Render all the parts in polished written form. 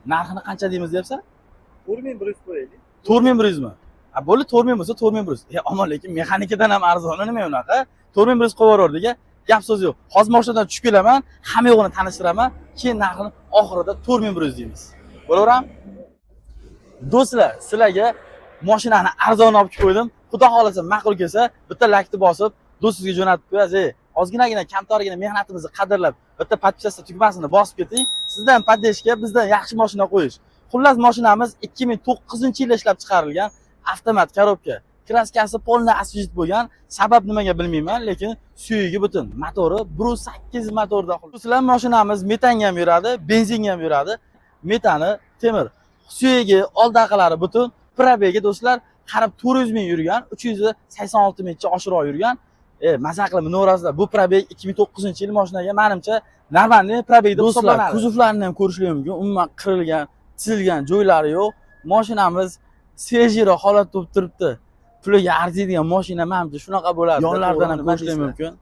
Narxini qancha deymiz deyapsan? 4100 qo'yaylik. 4100 mi? Bo'ldi, 4000 bo'lsa 4100. Omon, lekin mexanikidan ham arzon nima unaqa? 4100 qo'yib yubordik a. Gap so'z yo'q. Hozir mashinadan tushib kelaman, hamma yo'g'ini tanishtiraman, keyin narxini oxirida 4100 deymiz. Bo'laverami? Do'stlar, sizlarga mashinani arzon olib qo'ydim. Xudo xolasa ma'qul kelsa, bitta laykni bosib, do'stingizga jo'natib qo'yasiz. Ozginagina, kamtargina mehnatimizni qadrlab, bitta podpiska tugmasini bosib keting. Sizdan podдержка, bizdan yaxshi mashina qo'yish. Xullas, mashinamiz 2009-yilda ishlab chiqarilgan avtomat korobka. Kraskasi polna освежит bo'lgan. Sabab nimaga bilmayman, lekin suyugi butun. Motori 1.8 motorda. Sizlar, mashinamiz metanga ham yuradi, benzinga ham yuradi. Metani temir. Suyugi, oldaqalari butun. Probegi do'stlar qarab 400 ming yurgan, 386 mingcha oshiroq yurgan. Mazza qilib norasizlar. Bu probeg 2009-yil mashinaga menimcha normalniy probeg deb hisoblanadi. Kuzovlarini ham ko'rishingiz mumkin. Umuman qirilgan, chizilgan joylari yo'q. Mashinamiz svejiyroq holatda bo'lib turibdi. Puliga arziydigan mashina menimcha shunaqa bo'ladi. Yonlaridan ham ko'rishingiz mumkin.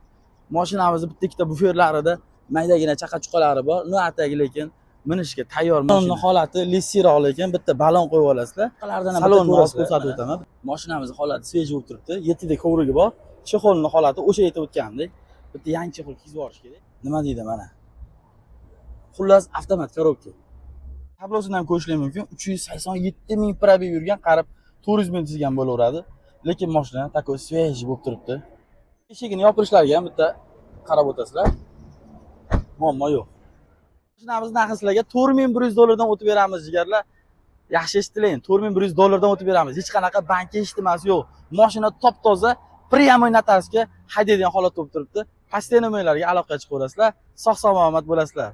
Mashinamiz bitta ikkita buferlarida maydagina chaqa-chuqalari bor. Noatagi lekin minishga tayyor mashina. Holati lissiroq, lekin bitta balon qo'yib olasizlar. Qolaridan ham salonni ko'rsatib o'taman. Mashinamiz holati svejiy bo'lib turibdi. 7 ta kovrigi bor. Chexolning holati o'sha aytib o'tgandek. Bitta yangi chexol kiyib yuborish kerak. Nima deydi mana? Xullas, avtomat korobka. Tablosidan ko'rishingiz mumkin. 387 ming probeg yurgan, qarib 400 ming chizgan bo'laveradi. Lekin mashina takoy svejiy bo'lib turibdi. Eshigini yopilishlariga ham bitta qarab o'tasizlar. Muammo yo'q. Mashinamiz narxi sizlarga $4100 dan o'tib beramiz jigarlar. Yaxshi eshitiling, $4100 dan o'tib beramiz. Hech qanaqa bank eshitmasi yo'q. Mashina top-toza, прямой notariusga haydaydigan holatda bo'lib turibdi. Pastdagi nomerlarga aloqaga chiqaverasizlar. Sog'-salomat bo'lasizlar.